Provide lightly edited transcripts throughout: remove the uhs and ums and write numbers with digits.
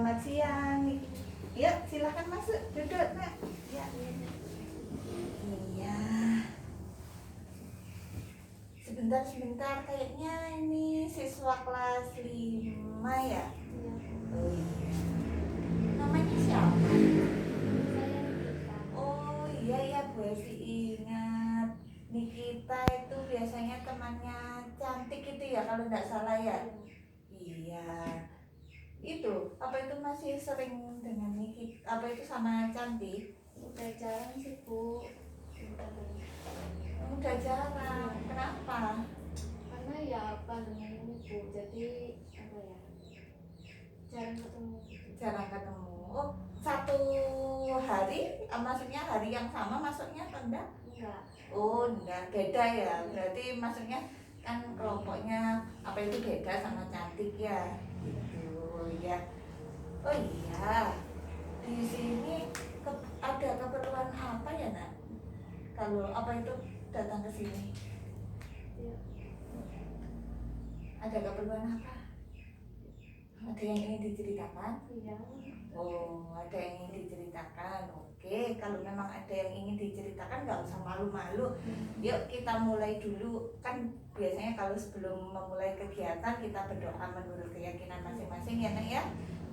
Selamat siang. Yuk, silakan masuk. Duduk, Nak. Ya. Iya. Sebentar. Kayaknya ini siswa kelas 5 ya? Oh iya. Namanya siapa? Oh iya, Bu Evi ingat. Nikita itu biasanya temannya Cantik itu ya, kalau nggak salah ya? Iya. Itu apa itu masih sering dengan Niki apa itu sama Cantik? Udah jarang sih Bu. Udah jarang. Kenapa? Karena ya pandemi ini Bu, jadi apa ya, jarang ketemu gitu. Jarang ketemu. Oh, satu hari, maksudnya hari yang sama masuknya atau enggak? Enggak. Oh enggak, beda ya. Berarti maksudnya kan kelompoknya apa itu beda sama Cantik ya? Gitu ya. Oh iya, di sini ada keperluan apa ya, Nak? Kalau apa itu datang ke sini? Ya. Ada keperluan apa? Ada yang ingin diceritakan? Iya. Oh, ada yang ingin diceritakan. Oke, kalau memang ada yang ingin diceritakan nggak usah malu-malu. Yuk kita mulai dulu. Kan biasanya kalau sebelum memulai kegiatan kita berdoa menurut keyakinan masing-masing ya, Nak ya.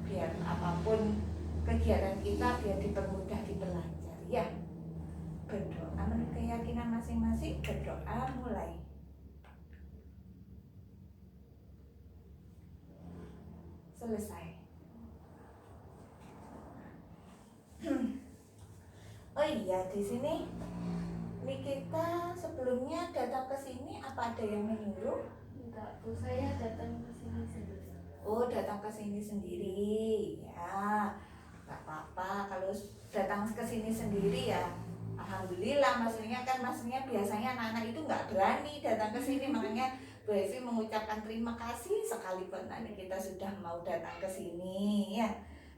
Biar apapun kegiatan kita biar dipermudah diperlancar ya. Berdoa menurut keyakinan masing-masing. Berdoa mulai. Selesai. Oh iya, di sini Nikita sebelumnya datang ke sini apa ada yang menyuruh? Enggak Bu, saya datang ke sini sendiri. Oh, datang ke sini sendiri. Ya, nggak apa-apa kalau datang ke sini sendiri ya. Alhamdulillah, maksudnya biasanya anak-anak itu nggak berani datang ke sini, makanya Bu Evi mengucapkan terima kasih sekali buat anak kita sudah mau datang ke sini ya.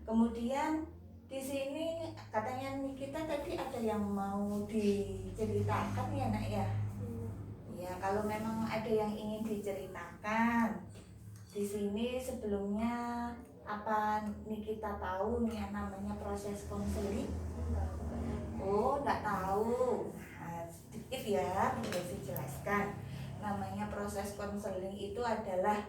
Kemudian di sini katanya Nikita tadi ada yang mau diceritakan ya, Nak ya. Ya, kalau memang ada yang ingin diceritakan di sini sebelumnya apa Nikita tahu nih yang namanya proses konseling? Oh, nggak tahu. Nah, sedikit ya, bisa jelaskan. Namanya proses konseling itu adalah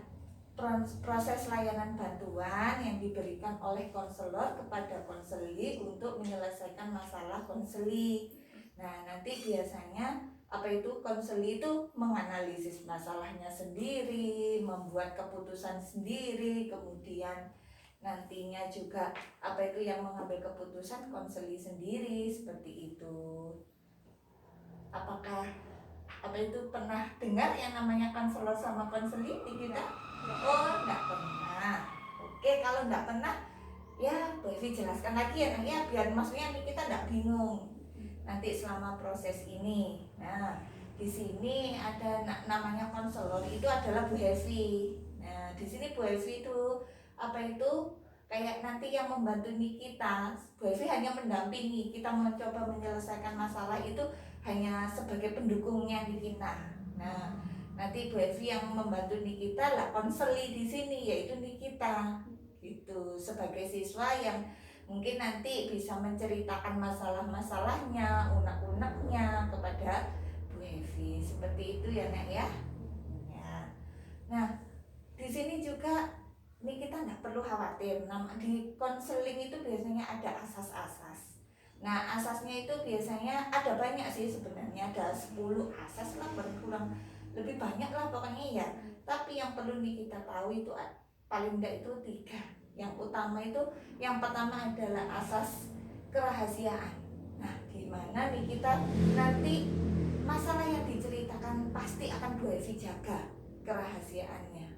proses layanan bantuan yang diberikan oleh konselor kepada konseli untuk menyelesaikan masalah konseli. Nah, nanti biasanya apa itu konseli itu menganalisis masalahnya sendiri, membuat keputusan sendiri, kemudian nantinya juga apa itu yang mengambil keputusan konseli sendiri seperti itu. Apakah apa itu pernah dengar yang namanya konselor sama konseli di kita? Oh, enggak pernah. Oke, kalau enggak pernah ya Bu Evi jelaskan lagi ya, ya biar maksudnya kita enggak bingung nanti selama proses ini. Nah, di sini ada namanya konselor itu adalah Bu Evi. Nah, di sini Bu Evi itu apa itu kayak nanti yang membantu kita. Bu Evi hanya mendampingi, kita mencoba menyelesaikan masalah itu hanya sebagai pendukungnya di kita. Nah, nanti Bu Evi yang membantu Nikita lah konseli di sini yaitu Nikita gitu sebagai siswa yang mungkin nanti bisa menceritakan masalah-masalahnya, unek-uneknya kepada Bu Evi seperti itu ya, Nak ya. Ya. Nah, di sini juga Nikita nggak perlu khawatir. Di konseling itu biasanya ada asas-asas. Nah, asasnya itu biasanya ada banyak sih sebenarnya, ada 10 asas lah, kurang lebih banyak lah pokoknya ya. Tapi yang perlu kita tahu itu paling enggak itu 3. Yang utama itu yang pertama adalah asas kerahasiaan. Nah, gimana nih kita nanti masalah yang diceritakan pasti akan Bu Evi jaga kerahasiaannya.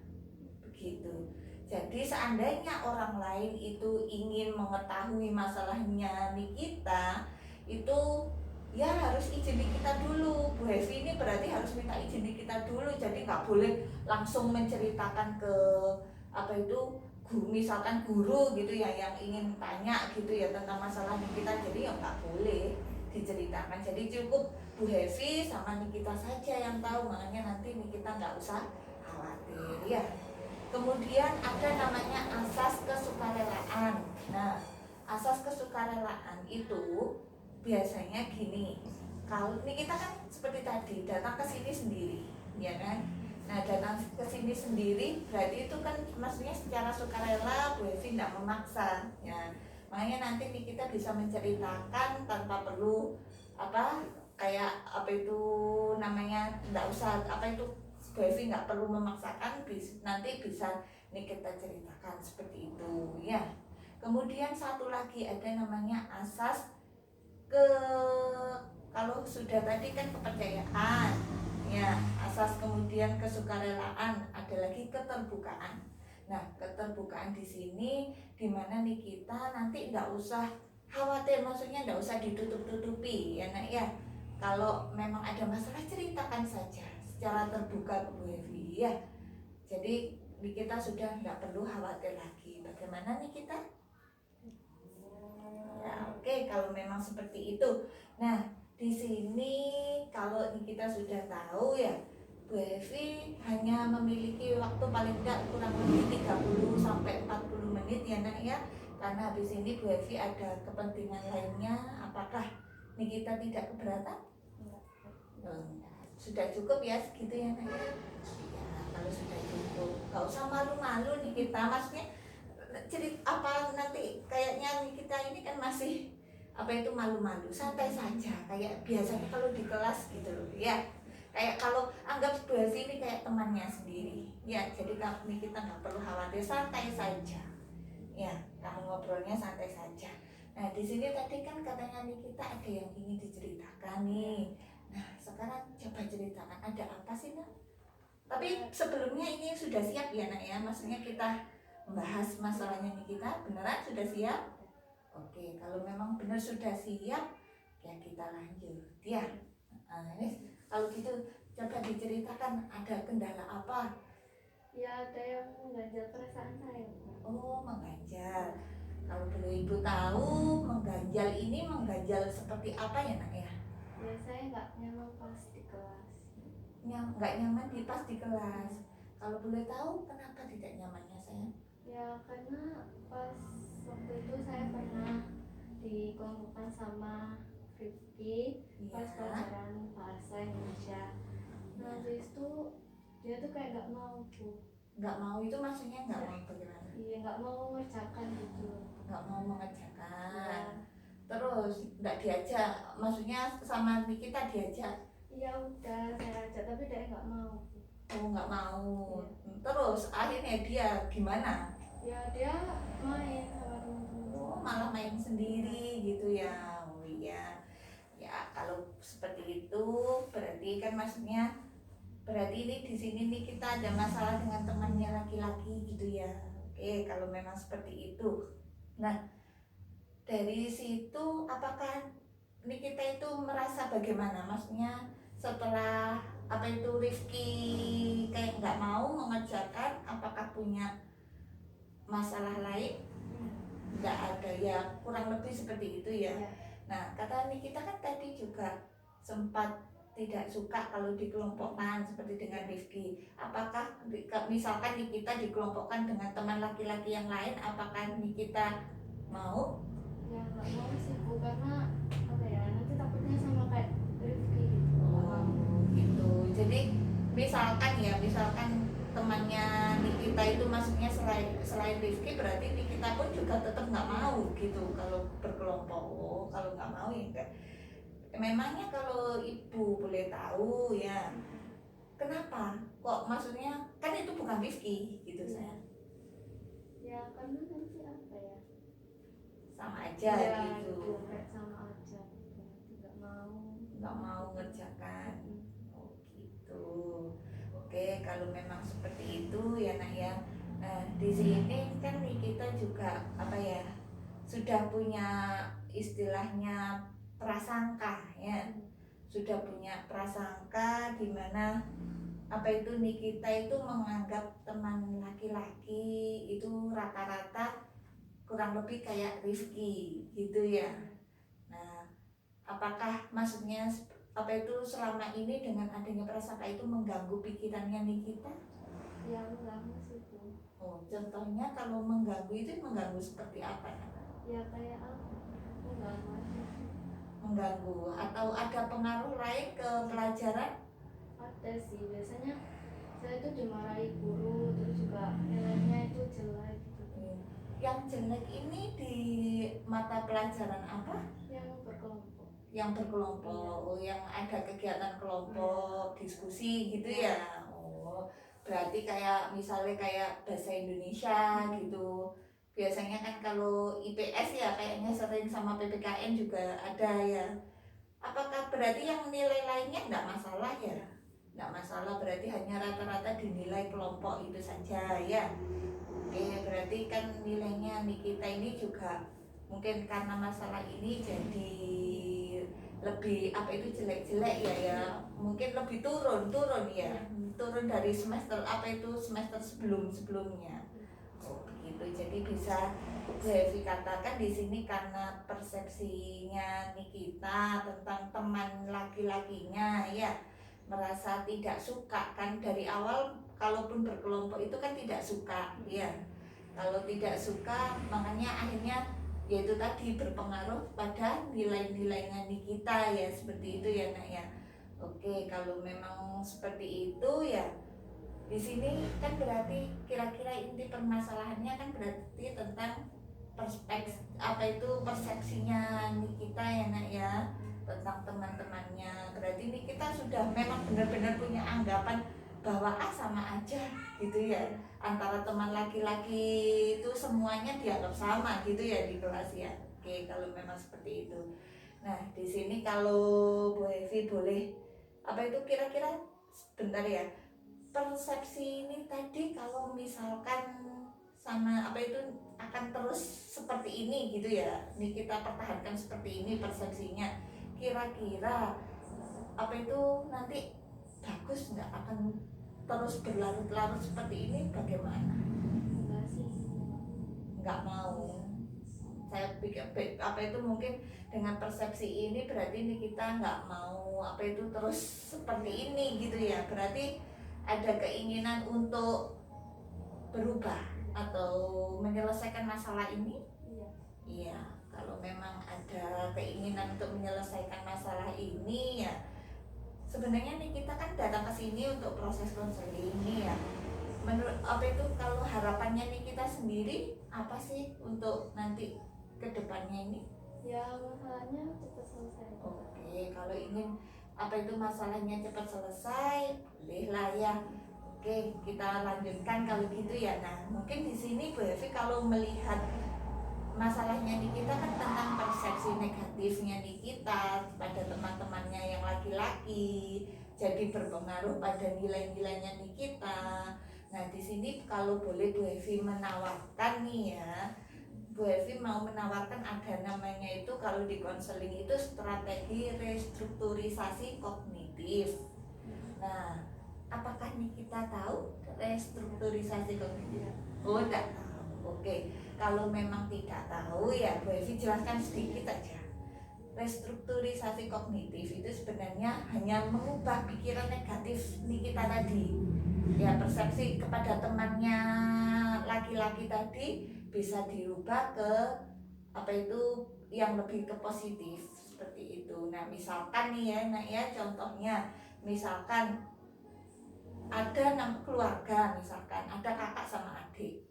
Begitu. Jadi seandainya orang lain itu ingin mengetahui masalahnya Nikita, itu ya harus izin di kita dulu. Bu Evi ini berarti harus minta izin di kita dulu. Jadi nggak boleh langsung menceritakan ke apa itu misalkan guru gitu ya yang ingin tanya gitu ya tentang masalah Nikita. Jadi ya nggak boleh diceritakan. Jadi cukup Bu Evi sama Nikita saja yang tahu. Makanya nanti Nikita nggak usah khawatir ya. Kemudian ada namanya asas kesukarelaan. Nah, asas kesukarelaan itu biasanya gini. Kalau ini kita kan seperti tadi datang ke sini sendiri, ya kan? Nah, datang ke sini sendiri berarti itu kan maksudnya secara sukarela, Bu Evi tidak memaksa, ya. Makanya nanti nih kita bisa menceritakan tanpa perlu apa kayak apa itu namanya, tidak usah apa itu, Bu Evi nggak perlu memaksakan, nanti bisa nih kita ceritakan seperti itu, ya. Kemudian satu lagi ada namanya asas ke, kalau sudah tadi kan kepercayaan, ya, asas kemudian kesukarelaan, ada lagi keterbukaan. Nah, keterbukaan di sini dimana nih kita nanti nggak usah khawatir, maksudnya nggak usah ditutup-tutupi, ya nak ya. Kalau memang ada masalah ceritakan saja secara terbuka ke Bu Evi, ya. Jadi kita sudah nggak perlu khawatir lagi. Bagaimana nih kita? Ya, oke, kalau memang seperti itu. Nah, di sini kalau kita sudah tahu ya, Bu Evi hanya memiliki waktu paling tidak kurang lebih 30 sampai 40 menit ya nak ya. Karena habis ini Bu Evi ada kepentingan lainnya. Apakah Nikita tidak keberatan? Sudah cukup ya segitu ya nak ya. Ya, kalau sudah cukup, gak usah malu-malu nih kita, maksudnya cerita apa nanti kayaknya kita ini kan masih apa itu malu-malu, santai saja kayak biasanya kalau di kelas gitu loh ya, kayak kalau anggap Bu Evi ini kayak temannya sendiri ya, jadi kami kita nggak perlu khawatir, santai saja ya, kamu ngobrolnya santai saja. Nah, di sini tadi kan katanya nih kita ada yang ingin diceritakan nih. Nah, sekarang coba ceritakan ada apa sih nak? Tapi sebelumnya ini sudah siap ya nak ya, maksudnya kita membahas masalahnya nih kita beneran sudah siap? Oke, kalau memang benar sudah siap ya kita lanjut ya. Nah, ini kalau gitu coba diceritakan ada kendala apa? Ya ada yang mengganjal perasaan saya. Oh, mengganjal. Kalau boleh ibu tahu mengganjal ini mengganjal seperti apa ya nak ya? Ya saya nggak nyaman pas di kelas. Nggak nyaman di pas di kelas. Kalau boleh tahu kenapa tidak nyamannya saya? Ya karena pas waktu itu saya pernah dikelompokkan sama Rifki pas Iya. pelajaran bahasa Indonesia. Nah habis itu dia tuh kayak nggak mau Bu. Nggak mau itu maksudnya nggak mau bagaimana? Iya nggak mau mengerjakan gitu. Nggak mau mengerjakan. Ya, Terus nggak diajak, maksudnya sama kita diajak? iya udah saya ajak tapi dia nggak mau. Oh, nggak mau. Terus akhirnya dia gimana? Ya dia main sama teman-teman. Oh, malah main sendiri gitu ya. Oh iya. Ya, kalau seperti itu berarti kan maksudnya berarti ini di sini nih kita ada masalah dengan temannya laki-laki gitu ya. Oke, kalau memang seperti itu. Nah, dari situ apakah ini kita itu merasa bagaimana? Maksudnya setelah apa itu Rifki kayak nggak mau mengerjakan, apakah punya masalah lain? Nggak ada ya, kurang lebih seperti itu ya. Ya. Nah, kata Nikita kan tadi juga sempat tidak suka kalau dikelompokkan seperti dengan Rifki. Apakah misalkan Nikita dikelompokkan dengan teman laki-laki yang lain, apakah Nikita mau? Ya nggak mau sih Bu karena apa ya nanti takutnya sama kayak Rifki gitu. Oh, gitu. Jadi misalkan temannya Nikita itu maksudnya selain Rifki, berarti Nikita pun juga tetap nggak mau gitu kalau berkelompok. Oh, kalau nggak mau ya enggak. Memangnya kalau ibu boleh tahu ya, kenapa kok maksudnya kan itu bukan Rifki gitu saya, Ya karena nanti apa ya? sama aja Ya, gitu, kayak sama aja gitu. Nanti nggak mau ngerjakan. Oh gitu. Oke, kalau memang seperti itu ya nak ya. Nah, di sini kan kita juga apa ya, sudah punya istilahnya prasangka ya, sudah punya prasangka di mana apa itu Nikita itu menganggap teman laki-laki itu rata-rata kurang lebih kayak Rifki gitu ya. Nah, apakah maksudnya apa itu selama ini dengan adanya prasangka itu mengganggu pikirannya Nikita? Ya mengganggu sih Bu. Oh, contohnya kalau mengganggu itu mengganggu seperti apa ya? Ya kayak apa? Mengganggu aja. Mengganggu atau ada pengaruh lain ke pelajaran? Ada sih, biasanya saya itu dimarahi guru, terus juga nilainya itu jelek gitu. Yang jelek ini di mata pelajaran apa? Yang berkelompok. Yang berkelompok, oh, yang ada kegiatan kelompok, diskusi gitu ya. Oh, berarti kayak misalnya kayak bahasa Indonesia gitu. Biasanya kan kalau IPS ya kayaknya sering sama PPKN juga ada ya. Apakah berarti yang nilai lainnya enggak masalah ya? Enggak masalah, berarti hanya rata-rata dinilai kelompok itu saja ya. Oke, berarti kan nilainya Nikita ini juga mungkin karena masalah ini jadi lebih apa itu jelek-jelek ya, mungkin lebih turun ya, turun dari semester apa itu semester sebelumnya. Oh begitu, jadi bisa Devi katakan di sini karena persepsinya Nikita tentang teman laki-lakinya ya, merasa tidak suka kan dari awal, kalaupun berkelompok itu kan tidak suka ya. Kalau tidak suka makanya akhirnya yaitu tadi berpengaruh pada nilai-nilainya Nikita ya, seperti itu ya Nak ya. Oke, kalau memang seperti itu ya, di sini kan berarti kira-kira inti permasalahannya kan berarti tentang apa itu persepsinya Nikita ya Nak ya, tentang teman-temannya. Berarti Nikita sudah memang benar-benar punya anggapan bahwa sama aja gitu ya, antara teman laki-laki itu semuanya dianggap sama gitu ya di kelas ya. Oke, kalau memang seperti itu. Nah, di sini kalau Bu Evi boleh apa itu kira-kira sebentar ya, persepsi ini tadi kalau misalkan sama apa itu akan terus seperti ini gitu ya, ini kita pertahankan seperti ini persepsinya, kira-kira apa itu nanti bagus nggak, akan terus berlarut-larut seperti ini bagaimana? Enggak sih. Nggak mau. Saya pikir apa itu mungkin dengan persepsi ini berarti ini kita nggak mau apa itu terus seperti ini gitu ya, berarti ada keinginan untuk berubah atau menyelesaikan masalah ini. Iya. Iya, kalau memang ada keinginan untuk menyelesaikan masalah ini ya, sebenarnya nih kita kan datang ke sini untuk proses konseling ini ya. Menurut apa itu kalau harapannya nih kita sendiri apa sih untuk nanti ke depannya ini? Ya masalahnya cepat selesai. Oke, kalau ingin apa itu masalahnya cepat selesai, bolehlah ya. Oke, kita lanjutkan kalau gitu ya. Nah, mungkin di sini Bu Evi kalau melihat masalahnya Nikita kan tentang persepsi negatifnya Nikita pada teman-temannya yang laki-laki, jadi berpengaruh pada nilai-nilainya Nikita. Nah, di sini kalau boleh Bu Evi menawarkan nih ya, Bu Evi mau menawarkan ada namanya itu kalau di konseling itu strategi restrukturisasi kognitif. Nah, apakah Nikita tahu restrukturisasi kognitif? Oh, enggak tahu. Oke, kalau memang tidak tahu ya Bu Evi jelaskan sedikit aja. Restrukturisasi kognitif itu sebenarnya hanya mengubah pikiran negatif Nikita tadi ya, persepsi kepada temannya laki-laki tadi bisa dirubah ke apa itu yang lebih ke positif seperti itu. Nah, misalkan nih ya Nak ya, contohnya misalkan ada keluarga, misalkan ada kakak sama adik.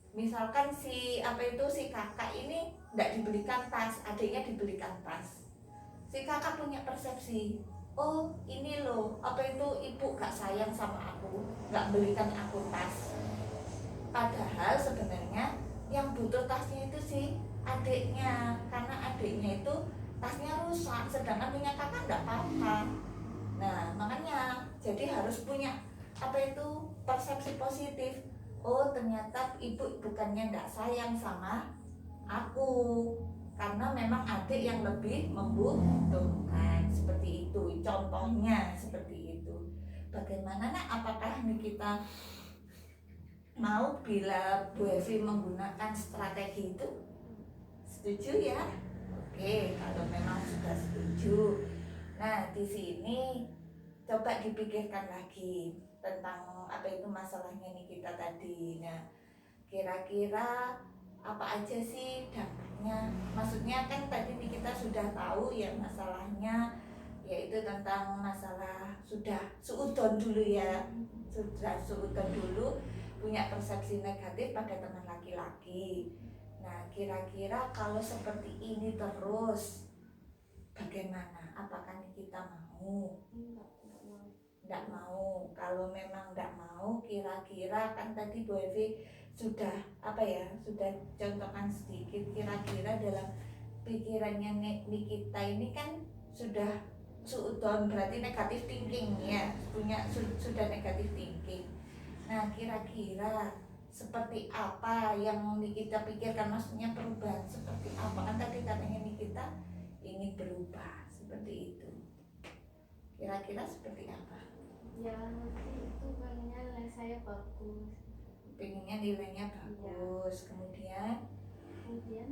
Misalkan si apa itu si kakak ini tidak dibelikan tas, adiknya dibelikan tas. Si kakak punya persepsi, oh ini loh apa itu ibu gak sayang sama aku, gak belikan aku tas. Padahal sebenarnya yang butuh tasnya itu si adiknya, karena adiknya itu tasnya rusak, sedangkan punya kakak gak apa-apa. Nah makanya jadi harus punya apa itu persepsi positif. Oh ternyata ibu bukannya gak sayang sama aku, karena memang adik yang lebih membutuhkan, seperti itu contohnya seperti itu. Bagaimana Nak, apakah ini kita mau bila Bu Evi menggunakan strategi itu? Setuju ya? Oke, kalau memang sudah setuju. Nah, di sini coba dipikirkan lagi. tentang apa itu masalahnya Nikita tadi. Nah, kira-kira apa aja sih dampaknya? Maksudnya kan tadi Nikita sudah tahu ya masalahnya, yaitu tentang masalah sudah suudon dulu ya, sudah suudon dulu punya persepsi negatif pada teman laki-laki. Nah, kira-kira kalau seperti ini terus bagaimana? Apakah Nikita mau? Enggak mau. Enggak mau. Kalau memang enggak mau, kira-kira kan tadi Bu Evi sudah apa ya? Sudah contohkan sedikit kira-kira dalam pikirannya Nikita ini kan sudah suudon, berarti negatif thinking ya, sudah negatif thinking. Nah, kira-kira seperti apa yang Nikita pikirkan, maksudnya perubahan seperti apa? Kan tadi katanya Nikita ingin berubah seperti itu. Kira-kira seperti apa? Ya nanti itu pengennya nilai saya bagus. Pengennya nilainya bagus, kemudian Ya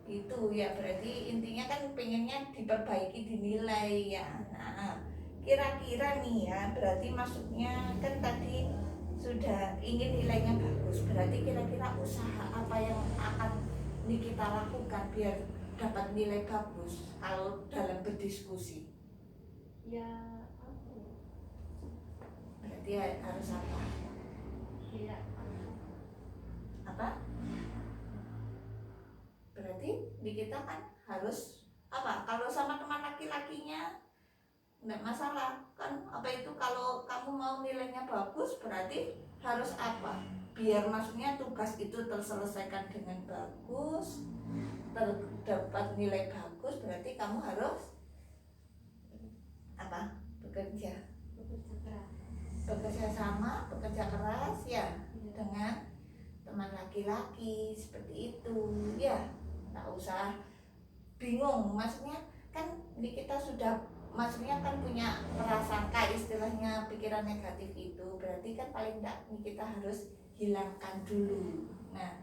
itu ya berarti intinya kan pengennya diperbaiki dinilai ya. Nah, kira-kira nih ya, berarti maksudnya kan tadi sudah ingin nilainya bagus, berarti kira-kira usaha apa yang akan Nikita lakukan biar dapat nilai bagus kalau dalam berdiskusi? ya apa ya? Berarti harus apa? Ya Apa? Berarti Nikita kan harus apa? Kalau sama teman laki-lakinya nggak masalah kan, apa itu kalau kamu mau nilainya bagus berarti harus apa biar maksudnya tugas itu terselesaikan dengan bagus, terdapat nilai bagus, berarti kamu harus apa? bekerja bekerja keras. sama, bekerja keras ya Ya. dengan teman laki-laki seperti itu ya. Nggak usah bingung, maksudnya kan kita sudah maksudnya kan punya prasangka, istilahnya pikiran negatif itu berarti kan paling enggak kita harus hilangkan dulu. Nah,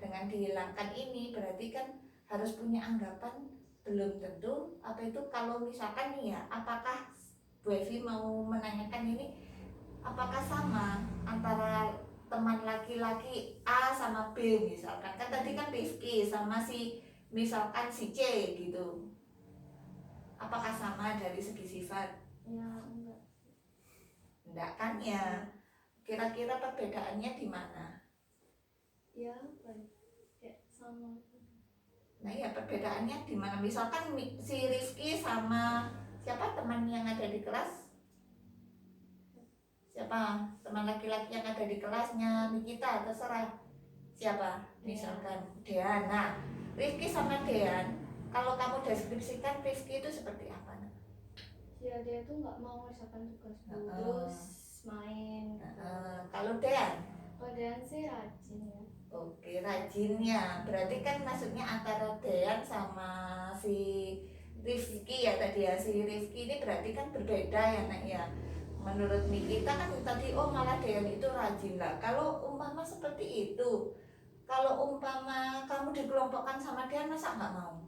dengan dihilangkan ini berarti kan harus punya anggapan belum tentu apa itu kalau misalkan nih ya, apakah Bu Evi mau menanyakan ini apakah sama antara teman laki-laki A sama B misalkan, kan tadi kan Rifki sama si misalkan si C gitu, apakah sama dari segi sifat? Ya Enggak kan ya. Kira-kira perbedaannya di mana? ya apa ya? Kayak sama. Nah ya perbedaannya di mana? Misalkan si Rizky sama siapa teman yang ada di kelas? Siapa teman laki-laki yang ada di kelasnya Nikita, terserah siapa? Misalkan Dean. Nah, Rizky sama Dean, kalau kamu deskripsikan Rizky itu seperti apa? Ya dia tuh nggak mau ngerjakan tugasku terus main. Kalau Dean? Padahal sih rajin ya. Oke, rajinnya berarti kan maksudnya antara Dean sama si Rizky ya tadi ya, si Rizky ini berarti kan berbeda ya nak ya. Menurut Nikita kan tadi oh malah Dean itu rajin lah. Kalau umpama seperti itu, kalau umpama kamu dikelompokkan sama Dean masa nggak mau?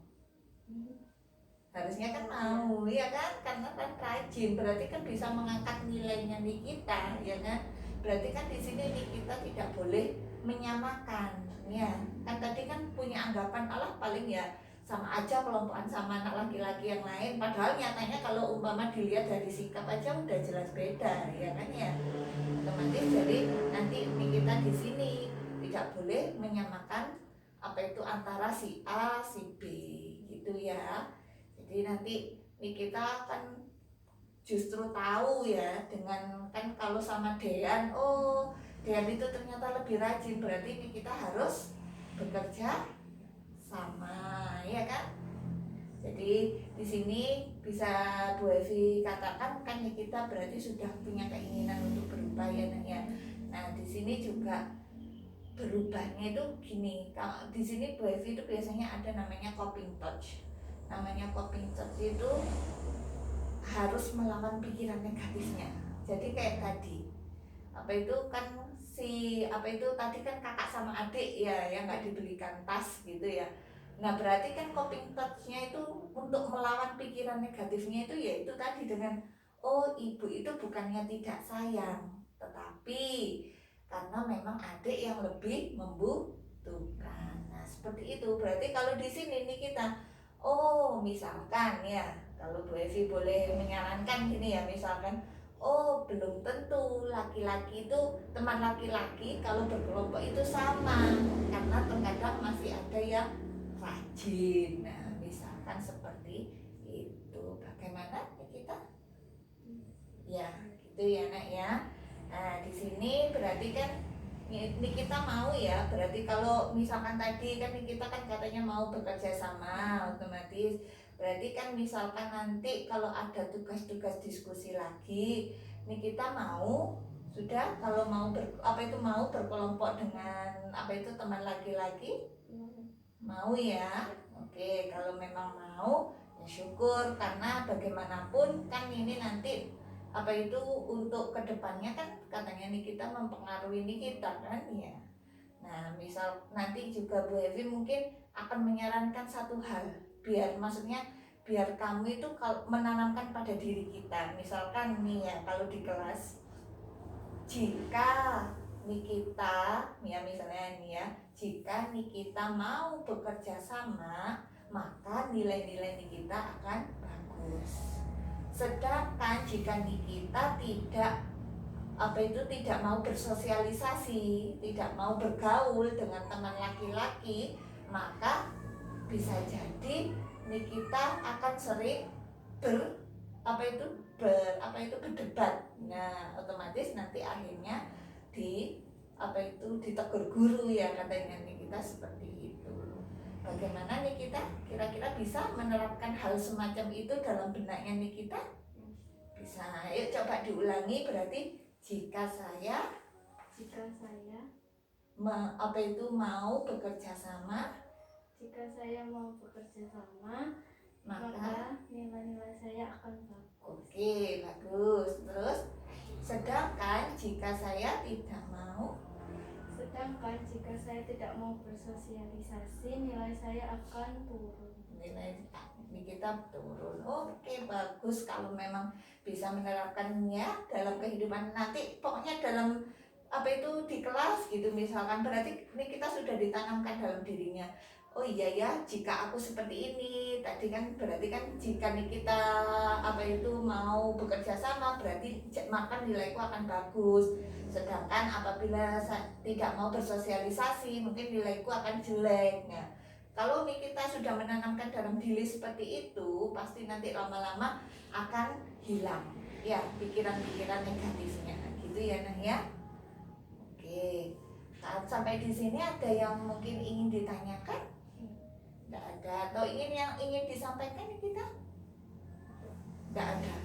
Harusnya kan mau ya kan, karena kan rajin berarti kan bisa mengangkat nilainya Nikita ya kan. Berarti kan di sini Nikita tidak boleh menyamakan ya kan, tadi kan punya anggapan Allah paling ya sama aja kelompokan sama anak laki-laki yang lain, padahal nyatanya kalau umpama dilihat dari sikap aja udah jelas beda ya kan ya. Otomatis jadi nanti Nikita di sini tidak boleh menyamakan apa itu antara si A si B gitu ya. Jadi nanti Nikita kan justru tahu ya dengan kan kalau sama Dean, oh Dean itu ternyata lebih rajin, berarti kita harus bekerja sama ya kan. Jadi di sini bisa Bu Evi katakan kan kita berarti sudah punya keinginan untuk berubah ya Nak ya. Nah di sini juga berubahnya itu gini, kalau di sini Bu Evi itu biasanya ada namanya coping touch. Namanya coping touch itu harus melawan pikiran negatifnya. Jadi kayak tadi apa itu kan si apa itu tadi kan kakak sama adik ya yang nggak dibelikan tas gitu ya. Nah berarti kan coping touch-nya itu untuk melawan pikiran negatifnya itu ya itu tadi dengan oh ibu itu bukannya tidak sayang, tetapi karena memang adik yang lebih membutuhkan. Nah seperti itu. Berarti kalau di sini nih kita, oh misalkan ya, kalau Bu Evi boleh menyarankan gini ya, misalkan oh belum tentu laki-laki itu, teman laki-laki kalau berkelompok itu sama, karena terkadang masih ada yang rajin. Nah misalkan seperti itu. Bagaimana ya kita? Ya gitu ya nak ya. Nah di sini berarti kan ini kita mau ya, berarti kalau misalkan tadi kan kita kan katanya mau bekerja sama, otomatis berarti kan misalkan nanti kalau ada tugas-tugas diskusi lagi, ini kita mau sudah kalau mau mau berkelompok dengan teman laki-laki, mau ya. Oke, kalau memang mau ya syukur, karena bagaimanapun kan ini nanti untuk kedepannya kan katanya nih kita mempengaruhi nih kita kan ya. Nah misal nanti juga Bu Evi mungkin akan menyarankan satu hal, biar kamu itu kalau menanamkan pada diri kita, misalkan nih ya kalau di kelas, jika Nikita ya misalnya nih ya, jika Nikita mau bekerja sama, maka nilai-nilai Nikita akan bagus. Sedangkan jika Nikita tidak mau bersosialisasi, tidak mau bergaul dengan teman laki-laki, maka bisa jadi Nikita akan sering berdebat. Nah otomatis nanti akhirnya ditegur guru ya, katanya nih kita seperti itu. Bagaimana nih kita kira-kira bisa menerapkan hal semacam itu dalam benaknya nih kita? Bisa. Ayo coba diulangi. Berarti jika saya mau bekerja sama, maka nilai-nilai saya akan bagus. Oke, bagus. Terus sedangkan jika saya tidak mau bersosialisasi, nilai saya akan turun. Nilai kita turun. Oke, bagus kalau memang bisa menerapkannya dalam kehidupan nanti, pokoknya dalam di kelas gitu misalkan, berarti ini kita sudah ditanamkan dalam dirinya. Oh iya ya, jika aku seperti ini tadi kan, berarti kan jika nih kita mau bekerja sama, berarti maka nilaiku akan bagus. Sedangkan apabila tidak mau bersosialisasi, mungkin nilaiku akan jelek. Nah, kalau nih kita sudah menanamkan dalam diri seperti itu, pasti nanti lama-lama akan hilang ya pikiran-pikiran negatifnya, gitu ya nah ya. Oke, sampai di sini ada yang mungkin ingin ditanyakan? Tidak ada. Atau ingin disampaikan kita? Tidak ada.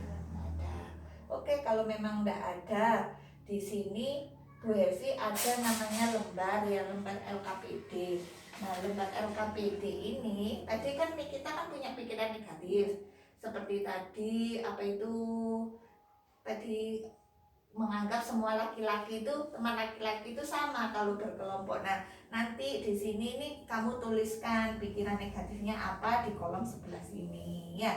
Oke, kalau memang tidak ada, di sini Bu Hevi ada namanya lembar LKPD. Nah, lembar LKPD ini tadi kan kita kan punya pikiran negatif, seperti tadi menganggap semua laki-laki itu, teman laki-laki itu sama kalau berkelompok. Nah, nanti di sini nih kamu tuliskan pikiran negatifnya apa di kolom sebelah sini ya.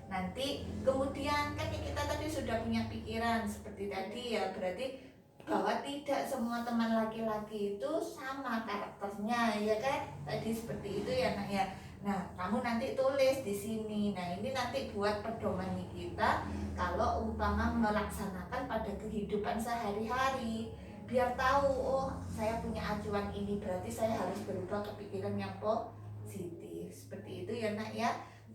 Nanti kemudian kan kita tadi sudah punya pikiran seperti tadi ya, berarti bahwa tidak semua teman laki-laki itu sama karakternya ya kan, tadi seperti itu ya nak ya. Nah kamu nanti tulis di sini. Nah ini nanti buat pedoman kita kalau umpama melaksanakan pada kehidupan sehari-hari, biar tahu oh saya punya acuan ini, berarti saya harus berubah ke pikiran yang positif seperti itu ya nak ya.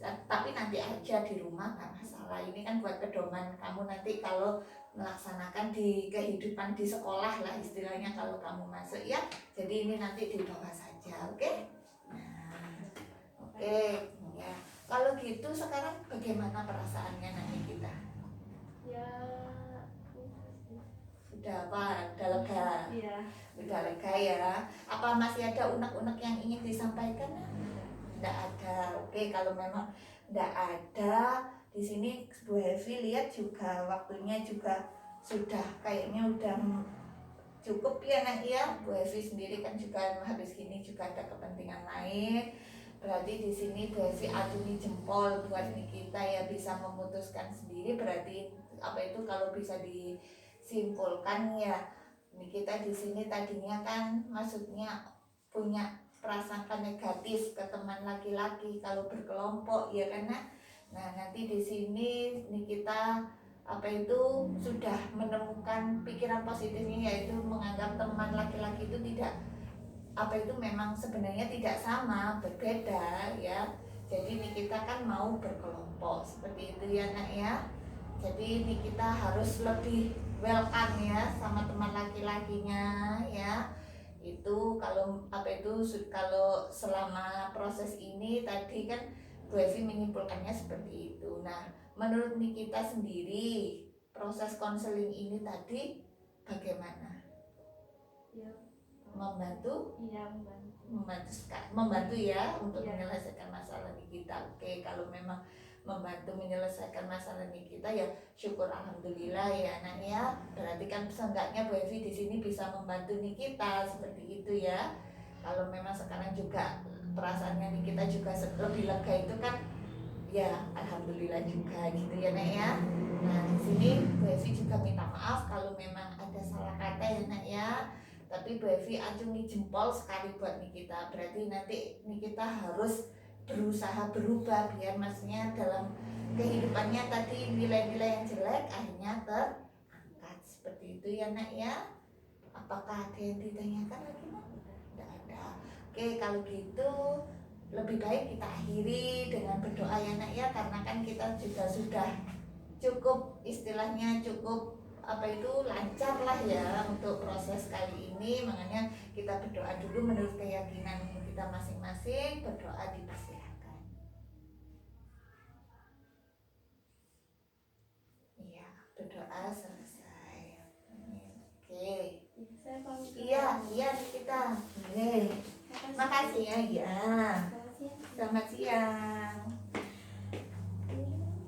Tapi nanti aja di rumah nggak masalah, ini kan buat pedoman kamu nanti kalau melaksanakan di kehidupan di sekolah lah istilahnya kalau kamu masuk ya. Jadi ini nanti di bawah saja, oke? Nah, oke ya. Kalau gitu sekarang bagaimana perasaannya nanti kita? Ya Udah lega? Iya. Udah lega ya. Apa masih ada unek-unek yang ingin disampaikan? Tidak ada. Oke, kalau memang tidak ada, di sini Bu Hevi lihat juga waktunya juga sudah kayaknya udah cukup ya nak ya. Bu Hevi sendiri kan juga habis gini juga ada kepentingan lain. Berarti di sini Bu Hevi acungi jempol buat kita ya bisa memutuskan sendiri. Berarti apa itu kalau bisa disimpulkan ya, Nikita di sini tadinya kan maksudnya punya prasangka negatif ke teman laki-laki kalau berkelompok ya karena nah nanti di sini Nikita apa itu sudah menemukan pikiran positifnya, yaitu menganggap teman laki-laki itu tidak apa itu memang sebenarnya tidak sama, berbeda ya. Jadi Nikita kan mau berkelompok seperti itu ya nak ya. Jadi Nikita harus lebih welcome ya sama teman laki-lakinya ya. Itu kalau apa itu kalau selama proses ini tadi kan Bu Evi menyimpulkannya seperti itu. Nah, menurut Nikita sendiri proses konseling ini tadi bagaimana? Ya, Membantu? iya membantu. Membantu ya untuk Iya. menyelesaikan masalah Nikita. Oke, kalau memang membantu menyelesaikan masalah Nikita ya syukur alhamdulillah ya nak ya. Berarti kan seenggaknya Bu Evi di sini bisa membantu Nikita seperti itu ya. Kalau memang sekarang juga perasaannya Nikita juga lebih lega itu kan ya alhamdulillah juga gitu ya nak ya. Nah di sini Bu Evi juga minta maaf kalau memang ada salah kata ya nak ya. Tapi Bu Evi acungi jempol sekali buat Nikita. Berarti nanti Nikita harus berusaha berubah biar maksudnya dalam kehidupannya tadi nilai-nilai yang jelek akhirnya terangkat seperti itu ya nak ya. Apakah ada yang ditanyakan lagi nak? Tidak ada. Oke kalau gitu lebih baik kita akhiri dengan berdoa ya nak ya, karena kan kita juga sudah cukup istilahnya cukup apa itu lancar lah ya untuk proses kali ini. Makanya kita berdoa dulu menurut keyakinan kita masing-masing. Berdoa dipersilakan. Iya berdoa selesai. Oke. Saya pamit. Iya kita. Oke. Makasih ya. Iya. Makasih ya. Selamat siang.